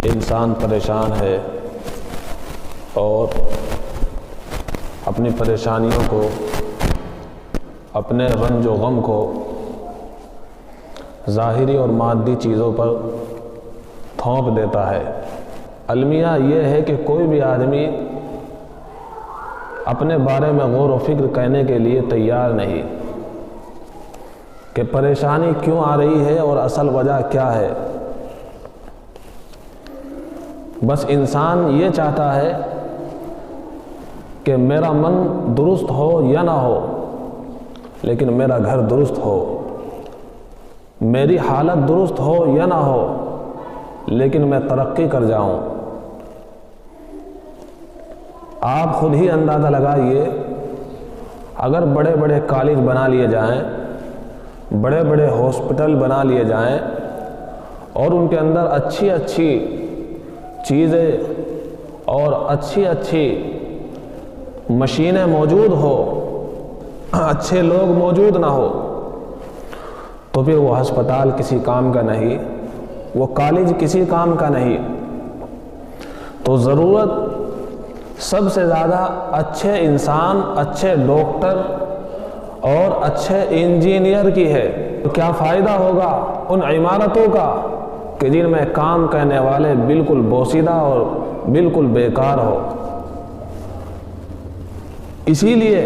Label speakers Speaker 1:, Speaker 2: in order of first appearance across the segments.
Speaker 1: انسان پریشان ہے اور اپنی پریشانیوں کو، اپنے رنج و غم کو ظاہری اور مادی چیزوں پر تھوپ دیتا ہے۔ المیہ یہ ہے کہ کوئی بھی آدمی اپنے بارے میں غور و فکر کرنے کے لیے تیار نہیں کہ پریشانی کیوں آ رہی ہے اور اصل وجہ کیا ہے۔ بس انسان یہ چاہتا ہے کہ میرا من درست ہو یا نہ ہو، لیکن میرا گھر درست ہو، میری حالت درست ہو یا نہ ہو، لیکن میں ترقی کر جاؤں۔ آپ خود ہی اندازہ لگائیے، اگر بڑے بڑے کالج بنا لیے جائیں، بڑے بڑے ہاسپٹل بنا لیے جائیں اور ان کے اندر اچھی اچھی چیزیں اور اچھی اچھی مشینیں موجود ہو، اچھے لوگ موجود نہ ہو، تو پھر وہ ہسپتال کسی کام کا نہیں، وہ کالج کسی کام کا نہیں۔ تو ضرورت سب سے زیادہ اچھے انسان، اچھے ڈاکٹر اور اچھے انجینئر کی ہے۔ تو کیا فائدہ ہوگا ان عمارتوں کا کہ جن میں کام کرنے والے بالکل بوسیدہ اور بالکل بیکار ہو۔ اسی لیے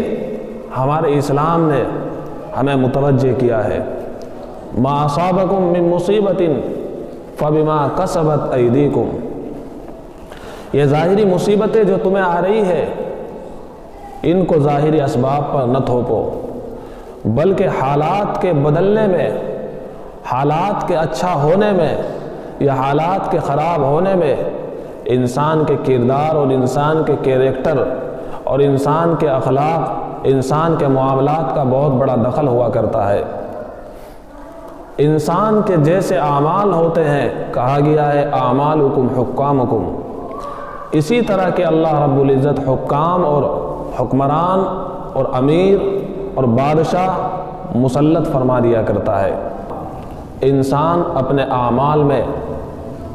Speaker 1: ہمارے اسلام نے ہمیں متوجہ کیا ہے، ما اصابکم من مصیبت فبما کسبت ایدیکم، یہ ظاہری مصیبتیں جو تمہیں آ رہی ہے ان کو ظاہری اسباب پر نہ تھوپو، بلکہ حالات کے بدلنے میں، حالات کے اچھا ہونے میں یا حالات کے خراب ہونے میں انسان کے کردار اور انسان کے کیریکٹر اور انسان کے اخلاق، انسان کے معاملات کا بہت بڑا دخل ہوا کرتا ہے۔ انسان کے جیسے اعمال ہوتے ہیں، کہا گیا ہے اعمالکم حکامکم، اسی طرح کے اللہ رب العزت حکام اور حکمران اور امیر اور بادشاہ مسلط فرما دیا کرتا ہے۔ انسان اپنے اعمال میں،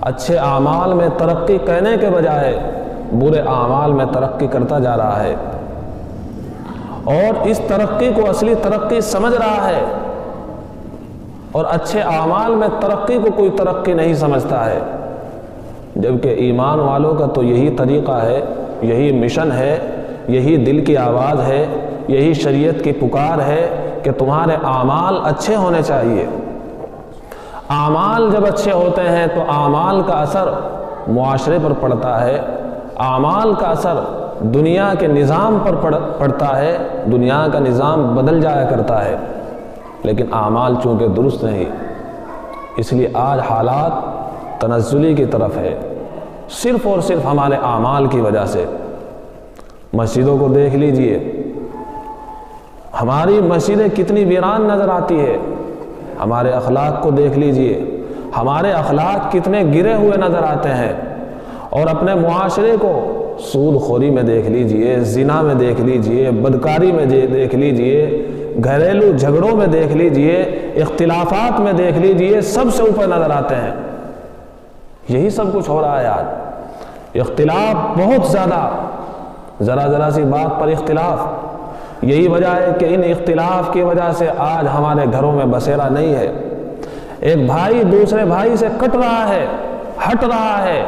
Speaker 1: اچھے اعمال میں ترقی کرنے کے بجائے برے اعمال میں ترقی کرتا جا رہا ہے، اور اس ترقی کو اصلی ترقی سمجھ رہا ہے، اور اچھے اعمال میں ترقی کو کوئی ترقی نہیں سمجھتا ہے۔ جبکہ ایمان والوں کا تو یہی طریقہ ہے، یہی مشن ہے، یہی دل کی آواز ہے، یہی شریعت کی پکار ہے کہ تمہارے اعمال اچھے ہونے چاہیے۔ اعمال جب اچھے ہوتے ہیں تو اعمال کا اثر معاشرے پر پڑتا ہے، اعمال کا اثر دنیا کے نظام پر پڑتا ہے، دنیا کا نظام بدل جایا کرتا ہے۔ لیکن اعمال چونکہ درست نہیں، اس لیے آج حالات تنزلی کی طرف ہے، صرف اور صرف ہمارے اعمال کی وجہ سے۔ مسجدوں کو دیکھ لیجئے، ہماری مسجدیں کتنی ویران نظر آتی ہے۔ ہمارے اخلاق کو دیکھ لیجئے، ہمارے اخلاق کتنے گرے ہوئے نظر آتے ہیں۔ اور اپنے معاشرے کو سود خوری میں دیکھ لیجئے، زنا میں دیکھ لیجئے، بدکاری میں دیکھ لیجئے، گھریلو جھگڑوں میں دیکھ لیجئے، اختلافات میں دیکھ لیجئے، سب سے اوپر نظر آتے ہیں۔ یہی سب کچھ ہو رہا ہے آج، اختلاف بہت زیادہ، ذرا سی بات پر اختلاف۔ یہی وجہ ہے کہ ان اختلاف کی وجہ سے آج ہمارے گھروں میں بسیرا نہیں ہے۔ ایک بھائی دوسرے بھائی سے کٹ رہا ہے، ہٹ رہا ہے۔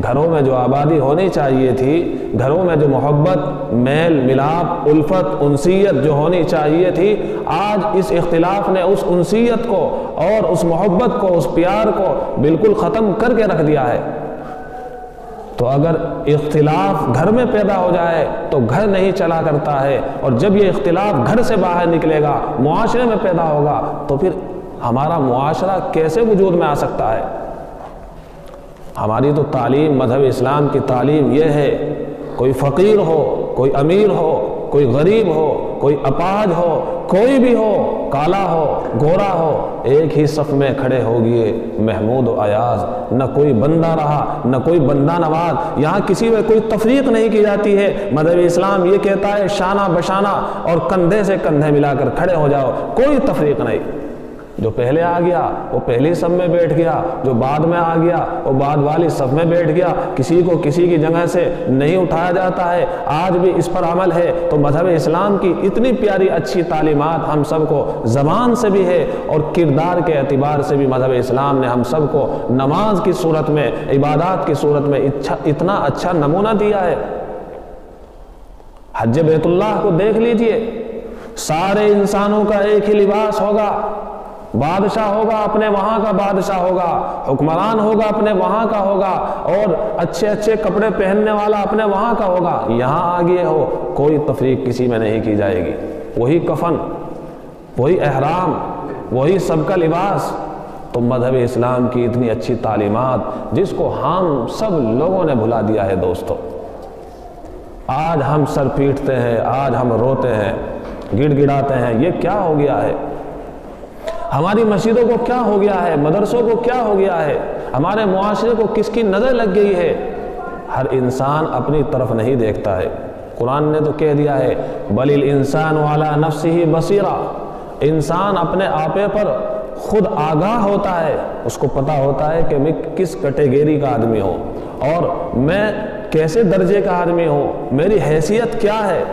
Speaker 1: گھروں میں جو آبادی ہونی چاہیے تھی، گھروں میں جو محبت، میل ملاپ، الفت، انسیت جو ہونی چاہیے تھی، آج اس اختلاف نے اس انسیت کو اور اس محبت کو، اس پیار کو بالکل ختم کر کے رکھ دیا ہے۔ تو اگر اختلاف گھر میں پیدا ہو جائے تو گھر نہیں چلا کرتا ہے، اور جب یہ اختلاف گھر سے باہر نکلے گا، معاشرے میں پیدا ہوگا، تو پھر ہمارا معاشرہ کیسے وجود میں آ سکتا ہے؟ ہماری تو تعلیم، مذہب اسلام کی تعلیم یہ ہے، کوئی فقیر ہو، کوئی امیر ہو، کوئی غریب ہو، کوئی اپاہج ہو، کوئی بھی ہو، کالا ہو، گورا ہو، ایک ہی صف میں کھڑے ہوگئے محمود و ایاز۔ نہ کوئی بندہ رہا، نہ کوئی بندہ نواز، یہاں کسی میں کوئی تفریق نہیں کی جاتی ہے۔ مذہب اسلام یہ کہتا ہے شانہ بشانہ اور کندھے سے کندھے ملا کر کھڑے ہو جاؤ، کوئی تفریق نہیں۔ جو پہلے آ گیا وہ پہلی صف میں بیٹھ گیا، جو بعد میں آ گیا وہ بعد والی صف میں بیٹھ گیا، کسی کو کسی کی جگہ سے نہیں اٹھایا جاتا ہے۔ آج بھی اس پر عمل ہے۔ تو مذہب اسلام کی اتنی پیاری اچھی تعلیمات ہم سب کو زبان سے بھی ہے اور کردار کے اعتبار سے بھی مذہب اسلام نے ہم سب کو نماز کی صورت میں، عبادات کی صورت میں اتنا اچھا نمونہ دیا ہے۔ حج بیت اللہ کو دیکھ لیجئے، سارے انسانوں کا ایک ہی لباس ہوگا، بادشاہ ہوگا اپنے وہاں کا بادشاہ ہوگا، حکمران ہوگا اپنے وہاں کا ہوگا، اور اچھے اچھے کپڑے پہننے والا اپنے وہاں کا ہوگا۔ یہاں آگے ہو کوئی تفریق کسی میں نہیں کی جائے گی، وہی کفن، وہی احرام، وہی سب کا لباس۔ تو مذہب اسلام کی اتنی اچھی تعلیمات جس کو ہم سب لوگوں نے بھلا دیا ہے دوستو۔ آج ہم سر پیٹتے ہیں، آج ہم روتے ہیں، گڑ گڑاتے ہیں، یہ کیا ہو گیا ہے؟ ہماری مسجدوں کو کیا ہو گیا ہے؟ مدرسوں کو کیا ہو گیا ہے؟ ہمارے معاشرے کو کس کی نظر لگ گئی ہے؟ ہر انسان اپنی طرف نہیں دیکھتا ہے۔ قرآن نے تو کہہ دیا ہے بل الانسان علی نفسہ بصیرہ، انسان اپنے آپے پر خود آگاہ ہوتا ہے، اس کو پتہ ہوتا ہے کہ میں کس کیٹیگری کا آدمی ہوں اور میں کیسے درجے کا آدمی ہوں، میری حیثیت کیا ہے۔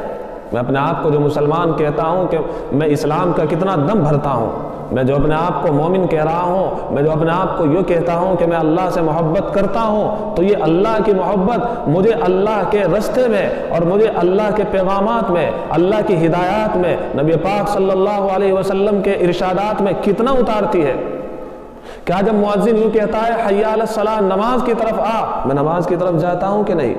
Speaker 1: میں اپنے آپ کو جو مسلمان کہتا ہوں کہ میں اسلام کا کتنا دم بھرتا ہوں، میں جو اپنے آپ کو مومن کہہ رہا ہوں، میں جو اپنے آپ کو یہ کہتا ہوں کہ میں اللہ سے محبت کرتا ہوں، تو یہ اللہ کی محبت مجھے اللہ کے رستے میں اور مجھے اللہ کے پیغامات میں، اللہ کی ہدایات میں، نبی پاک صلی اللہ علیہ وسلم کے ارشادات میں کتنا اتارتی ہے۔ کیا جب مؤذن یوں کہتا ہے حی علی الصلاۃ، نماز کی طرف آ، میں نماز کی طرف جاتا ہوں کہ نہیں؟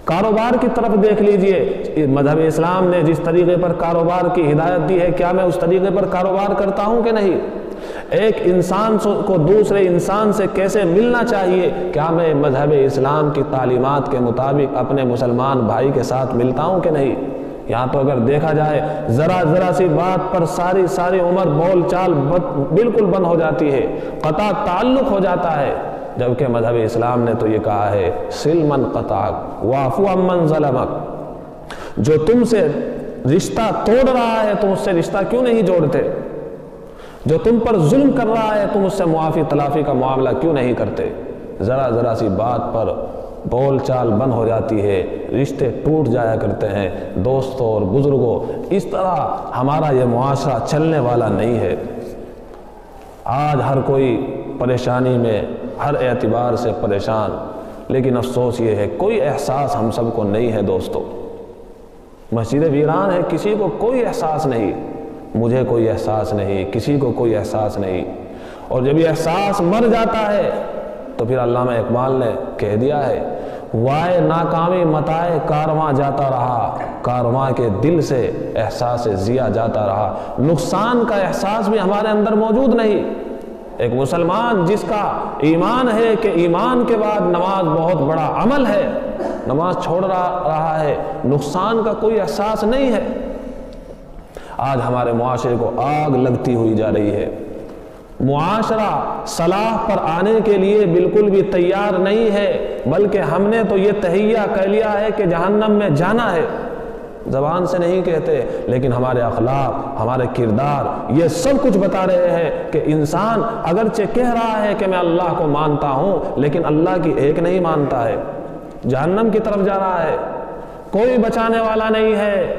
Speaker 1: کاروبار کی طرف دیکھ لیجئے، مذہب اسلام نے جس طریقے پر کاروبار کی ہدایت دی ہے، کیا میں اس طریقے پر کاروبار کرتا ہوں کہ نہیں؟ ایک انسان کو دوسرے انسان سے کیسے ملنا چاہیے، کیا میں مذہب اسلام کی تعلیمات کے مطابق اپنے مسلمان بھائی کے ساتھ ملتا ہوں کہ نہیں؟ یہاں تو اگر دیکھا جائے ذرا سی بات پر ساری عمر بول چال بالکل بند ہو جاتی ہے، قطع تعلق ہو جاتا ہے، جبکہ مذہب اسلام نے تو یہ کہا ہے سل من قطعک واعف عمن ظلمک، جو تم سے رشتہ توڑ رہا ہے تم اس سے رشتہ کیوں نہیں جوڑتے؟ جو تم پر ظلم کر رہا ہے تم اس سے معافی تلافی کا معاملہ کیوں نہیں کرتے؟ ذرا سی بات پر بول چال بند ہو جاتی ہے، رشتے ٹوٹ جایا کرتے ہیں۔ دوستوں اور بزرگوں، اس طرح ہمارا یہ معاشرہ چلنے والا نہیں ہے۔ آج ہر کوئی پریشانی میں، ہر اعتبار سے پریشان، لیکن افسوس یہ ہے کوئی احساس ہم سب کو نہیں ہے دوستو۔ مسجد ویران ہے، کسی کو کوئی احساس نہیں، مجھے کوئی احساس نہیں، کسی کو کوئی احساس نہیں، اور جب یہ احساس مر جاتا ہے تو پھر علامہ اقبال نے کہہ دیا ہے وائے ناکامی متائے کارواں جاتا رہا، کارواں کے دل سے احساس ضیا جاتا رہا۔ نقصان کا احساس بھی ہمارے اندر موجود نہیں۔ ایک مسلمان جس کا ایمان ہے کہ ایمان کے بعد نماز بہت بڑا عمل ہے، نماز چھوڑ رہا ہے، نقصان کا کوئی احساس نہیں ہے۔ آج ہمارے معاشرے کو آگ لگتی ہوئی جا رہی ہے، معاشرہ صلاح پر آنے کے لیے بالکل بھی تیار نہیں ہے، بلکہ ہم نے تو یہ تہیہ کر لیا ہے کہ جہنم میں جانا ہے۔ زبان سے نہیں کہتے، لیکن ہمارے اخلاق، ہمارے کردار یہ سب کچھ بتا رہے ہیں کہ انسان اگرچہ کہہ رہا ہے کہ میں اللہ کو مانتا ہوں، لیکن اللہ کی ایک نہیں مانتا ہے، جہنم کی طرف جا رہا ہے، کوئی بچانے والا نہیں ہے۔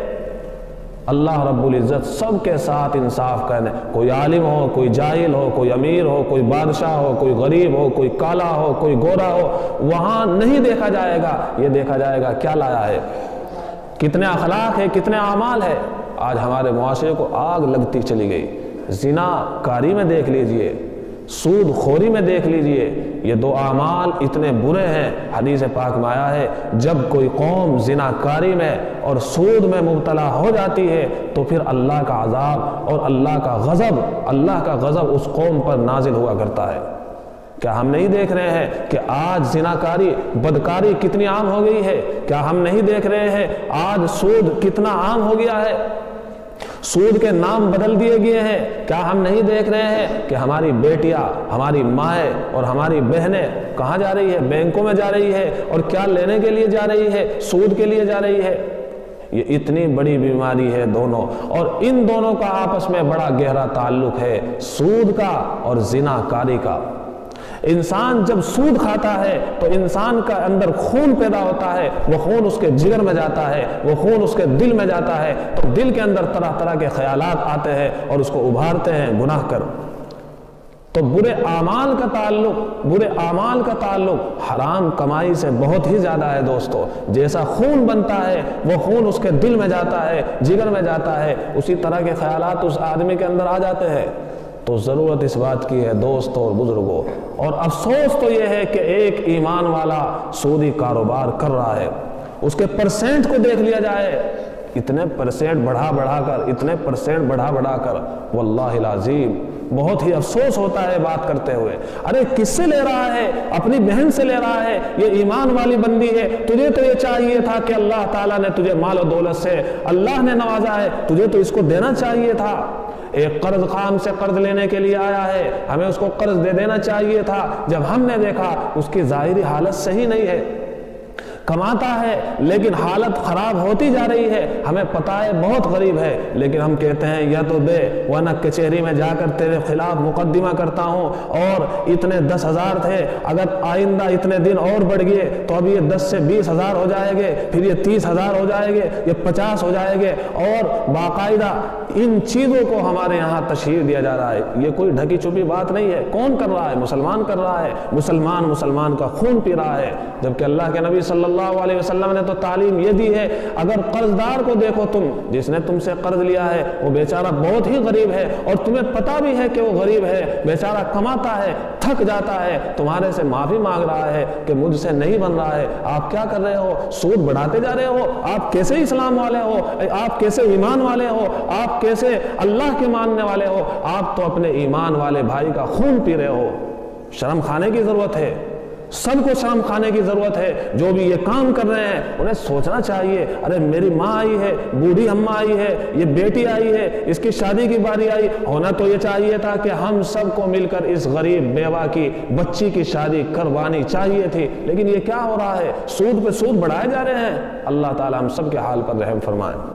Speaker 1: اللہ رب العزت سب کے ساتھ انصاف کرنے، کوئی عالم ہو، کوئی جاہل ہو، کوئی امیر ہو، کوئی بادشاہ ہو، کوئی غریب ہو، کوئی کالا ہو، کوئی گورا ہو، وہاں نہیں دیکھا جائے گا، یہ دیکھا جائے گا کیا لایا ہے، کتنے اخلاق ہے، کتنے اعمال ہے۔ آج ہمارے معاشرے کو آگ لگتی چلی گئی۔ زنا کاری میں دیکھ لیجئے، سود خوری میں دیکھ لیجئے، یہ دو اعمال اتنے برے ہیں۔ حدیث پاک میں آیا ہے جب کوئی قوم زنا کاری میں اور سود میں مبتلا ہو جاتی ہے تو پھر اللہ کا عذاب اور اللہ کا غضب اس قوم پر نازل ہوا کرتا ہے۔ کیا ہم نہیں دیکھ رہے ہیں کہ آج زناکاری، بدکاری کتنی عام ہو گئی ہے؟ کیا ہم نہیں دیکھ رہے ہیں آج سود کتنا عام ہو گیا ہے؟ سود کے نام بدل دیے گئے ہیں۔ کیا ہم نہیں دیکھ رہے ہیں کہ ہماری بیٹیاں، ہماری مائیں اور ہماری بہنیں کہاں جا رہی ہے؟ بینکوں میں جا رہی ہے، اور کیا لینے کے لیے جا رہی ہے؟ سود کے لیے جا رہی ہے۔ یہ اتنی بڑی بیماری ہے دونوں، اور ان دونوں کا آپس میں بڑا گہرا تعلق ہے، سود کا اور زنا کاری کا۔ انسان جب سود کھاتا ہے تو انسان کا اندر خون پیدا ہوتا ہے، وہ خون اس کے جگر میں جاتا ہے، وہ خون اس کے دل میں جاتا ہے، تو دل کے اندر طرح طرح کے خیالات آتے ہیں اور اس کو ابھارتے ہیں گناہ کر۔ تو برے اعمال کا تعلق حرام کمائی سے بہت ہی زیادہ ہے دوستو۔ جیسا خون بنتا ہے وہ خون اس کے دل میں جاتا ہے، جگر میں جاتا ہے، اسی طرح کے خیالات اس آدمی کے اندر آ جاتے ہیں۔ تو ضرورت اس بات کی ہے دوستو اور بزرگوں، اور افسوس تو یہ ہے کہ ایک ایمان والا سودی کاروبار کر رہا ہے، اس کے پرسنٹ کو دیکھ لیا جائے، اتنے پرسنٹ بڑھا کر واللہ العظیم بہت ہی افسوس ہوتا ہے بات کرتے ہوئے۔ ارے کس سے لے رہا ہے؟ اپنی بہن سے لے رہا ہے، یہ ایمان والی بندی ہے، تجھے تو یہ چاہیے تھا کہ اللہ تعالیٰ نے تجھے مال و دولت سے اللہ نے نوازا ہے، تجھے تو اس کو دینا چاہیے تھا۔ ایک قرض خام سے قرض لینے کے لیے آیا ہے، ہمیں اس کو قرض دے دینا چاہیے تھا۔ جب ہم نے دیکھا اس کی ظاہری حالت صحیح نہیں ہے، کماتا ہے لیکن حالت خراب ہوتی جا رہی ہے، ہمیں پتہ ہے بہت غریب ہے، لیکن ہم کہتے ہیں یا تو دے ورنہ کچہری میں جا کر تیرے خلاف مقدمہ کرتا ہوں، اور اتنے 10,000 تھے، اگر آئندہ اتنے دن اور بڑھ گئے تو اب یہ 10 سے 20,000 ہو جائے گے، پھر یہ 30,000 ہو جائے گے، یہ 50 ہو جائے گے، اور باقاعدہ ان چیزوں کو ہمارے یہاں تشہیر دیا جا رہا ہے۔ یہ کوئی ڈھکی چھپی بات نہیں ہے، کون کر رہا ہے؟ مسلمان کر رہا ہے، مسلمان کا خون پی رہا ہے، جبکہ اللہ کے نبی صلی اللہ علیہ وسلم نے تو تعلیم یہ دی ہے، اگر قرض دار کو دیکھو تم، جس نے تم سے قرض لیا ہے وہ بیچارہ بہت ہی غریب ہے، اور تمہیں پتہ بھی ہے کہ وہ غریب ہے، بیچارہ کماتا ہے، تھک جاتا ہے، تمہارے سے معافی مانگ رہا ہے کہ مجھ سے نہیں بن رہا ہے، آپ کیا کر رہے ہو؟ سود بڑھاتے جا رہے ہو، آپ کیسے اسلام والے ہو، آپ کیسے ایمان والے ہو، آپ کیسے اللہ کے ماننے والے ہو، آپ تو اپنے ایمان والے بھائی کا خون پی رہے ہو۔ شرم کھانے کی ضرورت ہے، سب کو شرم کھانے کی ضرورت ہے، جو بھی یہ کام کر رہے ہیں انہیں سوچنا چاہیے، ارے میری ماں آئی ہے، بوڑھی اماں آئی ہے، یہ بیٹی آئی ہے، اس کی شادی کی باری آئی، ہونا تو یہ چاہیے تھا کہ ہم سب کو مل کر اس غریب بیوہ کی بچی کی شادی کروانی چاہیے تھی، لیکن یہ کیا ہو رہا ہے؟ سود پہ سود بڑھائے جا رہے ہیں۔ اللہ تعالی ہم سب کے حال پر رحم فرمائے۔